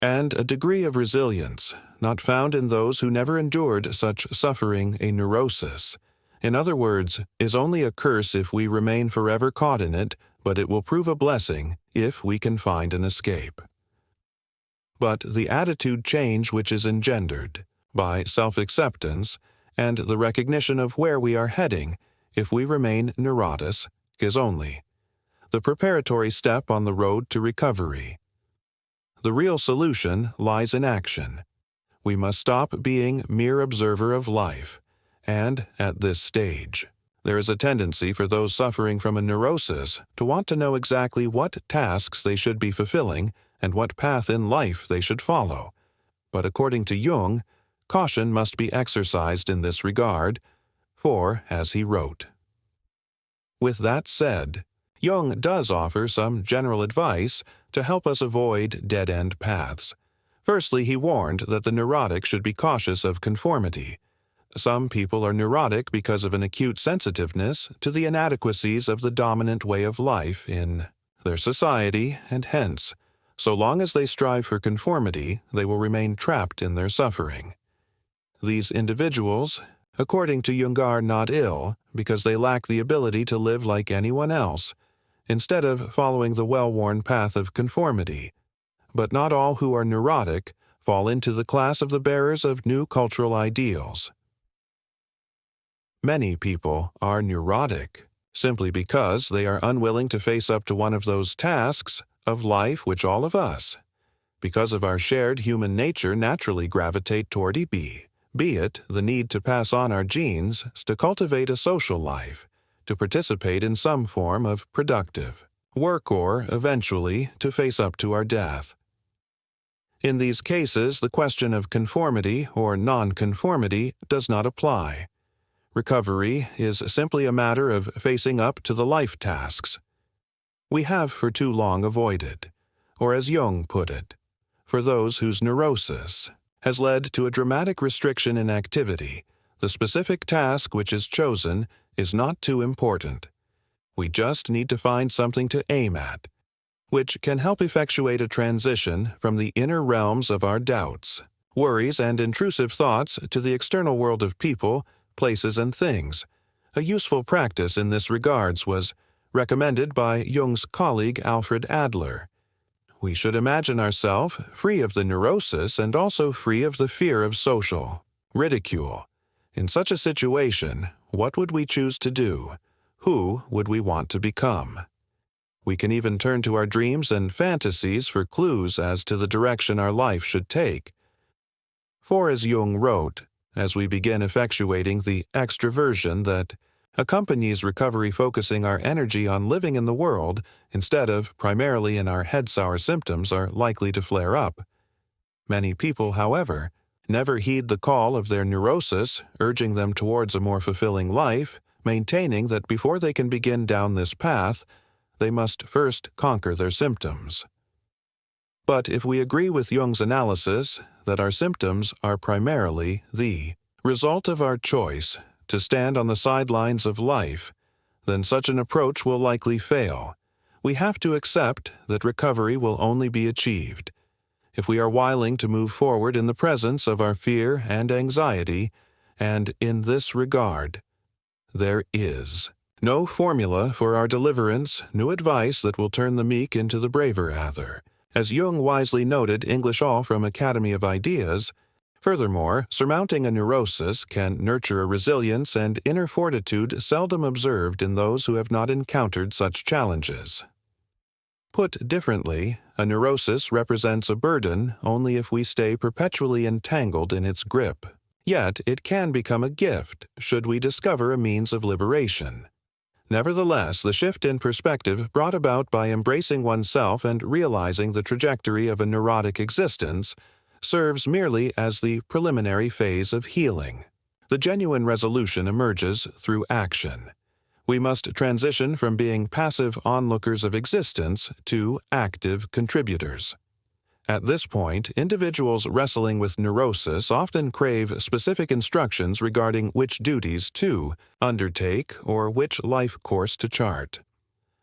and a degree of resilience not found in those who never endured such suffering, a neurosis. In other words, is only a curse if we remain forever caught in it, but it will prove a blessing if we can find an escape. But the attitude change which is engendered by self-acceptance and the recognition of where we are heading if we remain neurotic is only the preparatory step on the road to recovery. The real solution lies in action. We must stop being mere observer of life, and at this stage, there is a tendency for those suffering from a neurosis to want to know exactly what tasks they should be fulfilling and what path in life they should follow. But according to Jung, caution must be exercised in this regard, for, as he wrote, with that said, Jung does offer some general advice to help us avoid dead-end paths. Firstly, he warned that the neurotic should be cautious of conformity. Some people are neurotic because of an acute sensitiveness to the inadequacies of the dominant way of life in their society, and hence, so long as they strive for conformity, they will remain trapped in their suffering. These individuals, according to Jung, are not ill because they lack the ability to live like anyone else, instead of following the well-worn path of conformity. But not all who are neurotic fall into the class of the bearers of new cultural ideals. Many people are neurotic simply because they are unwilling to face up to one of those tasks of life which all of us, because of our shared human nature, naturally gravitate toward, be it the need to pass on our genes, to cultivate a social life, to participate in some form of productive work, or, eventually, to face up to our death. In these cases, the question of conformity or non-conformity does not apply. Recovery is simply a matter of facing up to the life tasks we have for too long avoided, or as Jung put it, for those whose neurosis has led to a dramatic restriction in activity, the specific task which is chosen is not too important. We just need to find something to aim at, which can help effectuate a transition from the inner realms of our doubts, worries, and intrusive thoughts to the external world of people, places, and things. A useful practice in this regards was recommended by Jung's colleague Alfred Adler. We should imagine ourselves free of the neurosis and also free of the fear of social ridicule. In such a situation, what would we choose to do? Who would we want to become? We can even turn to our dreams and fantasies for clues as to the direction our life should take. For as Jung wrote, as we begin effectuating the extroversion that accompanies recovery, focusing our energy on living in the world instead of primarily in our head sour symptoms are likely to flare up. Many people, however, never heed the call of their neurosis, urging them towards a more fulfilling life, maintaining that before they can begin down this path, they must first conquer their symptoms. But if we agree with Jung's analysis that our symptoms are primarily the result of our choice to stand on the sidelines of life, then such an approach will likely fail. We have to accept that recovery will only be achieved if we are willing to move forward in the presence of our fear and anxiety, and in this regard, there is no formula for our deliverance, no advice that will turn the meek into the braver either. As Jung wisely noted, English all from Academy of Ideas, furthermore, surmounting a neurosis can nurture a resilience and inner fortitude seldom observed in those who have not encountered such challenges. Put differently, a neurosis represents a burden only if we stay perpetually entangled in its grip. Yet it can become a gift should we discover a means of liberation. Nevertheless, the shift in perspective brought about by embracing oneself and realizing the trajectory of a neurotic existence serves merely as the preliminary phase of healing. The genuine resolution emerges through action. We must transition from being passive onlookers of existence to active contributors. At this point, individuals wrestling with neurosis often crave specific instructions regarding which duties to undertake or which life course to chart.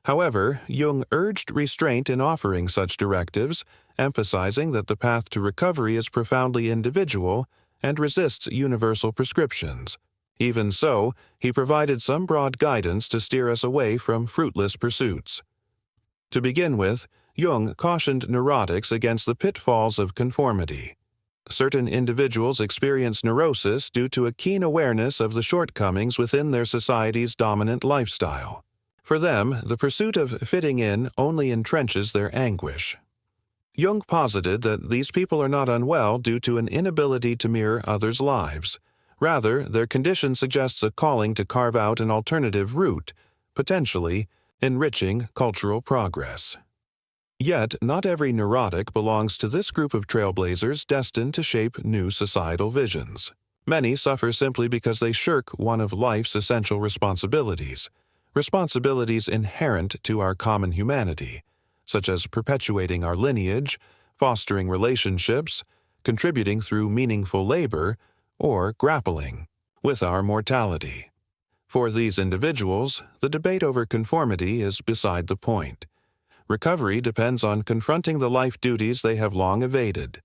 However, Jung urged restraint in offering such directives, emphasizing that the path to recovery is profoundly individual and resists universal prescriptions. Even so, he provided some broad guidance to steer us away from fruitless pursuits. To begin with, Jung cautioned neurotics against the pitfalls of conformity. Certain individuals experience neurosis due to a keen awareness of the shortcomings within their society's dominant lifestyle. For them, the pursuit of fitting in only entrenches their anguish. Jung posited that these people are not unwell due to an inability to mirror others' lives. Rather, their condition suggests a calling to carve out an alternative route, potentially enriching cultural progress. Yet, not every neurotic belongs to this group of trailblazers destined to shape new societal visions. Many suffer simply because they shirk one of life's essential responsibilities inherent to our common humanity, such as perpetuating our lineage, fostering relationships, contributing through meaningful labor, or grappling with our mortality. For these individuals, the debate over conformity is beside the point. Recovery depends on confronting the life duties they have long evaded.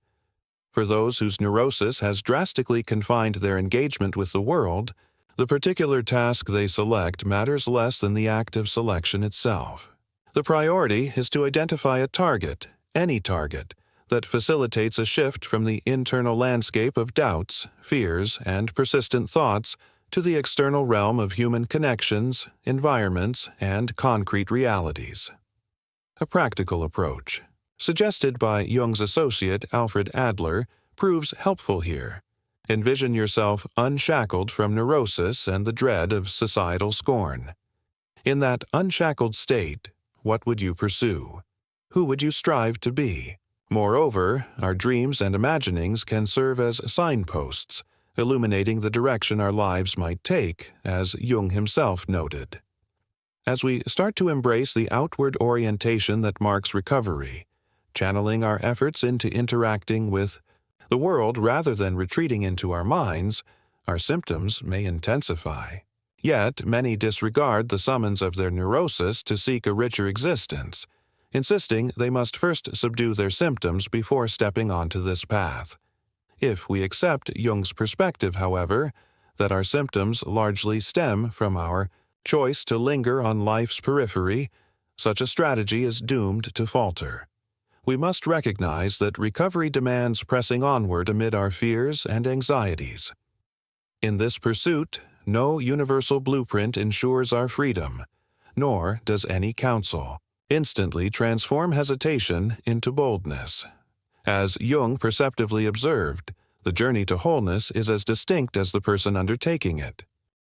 For those whose neurosis has drastically confined their engagement with the world, the particular task they select matters less than the act of selection itself. The priority is to identify a target, any target, that facilitates a shift from the internal landscape of doubts, fears, and persistent thoughts to the external realm of human connections, environments, and concrete realities. A practical approach, suggested by Jung's associate Alfred Adler, proves helpful here. Envision yourself unshackled from neurosis and the dread of societal scorn. In that unshackled state, what would you pursue? Who would you strive to be? Moreover, our dreams and imaginings can serve as signposts, illuminating the direction our lives might take, as Jung himself noted. As we start to embrace the outward orientation that marks recovery, channeling our efforts into interacting with the world rather than retreating into our minds, our symptoms may intensify. Yet, many disregard the summons of their neurosis to seek a richer existence, insisting they must first subdue their symptoms before stepping onto this path. If we accept Jung's perspective, however, that our symptoms largely stem from our choice to linger on life's periphery, such a strategy is doomed to falter. We must recognize that recovery demands pressing onward amid our fears and anxieties. In this pursuit, no universal blueprint ensures our freedom, nor does any counsel instantly transform hesitation into boldness. As Jung perceptively observed, the journey to wholeness is as distinct as the person undertaking it.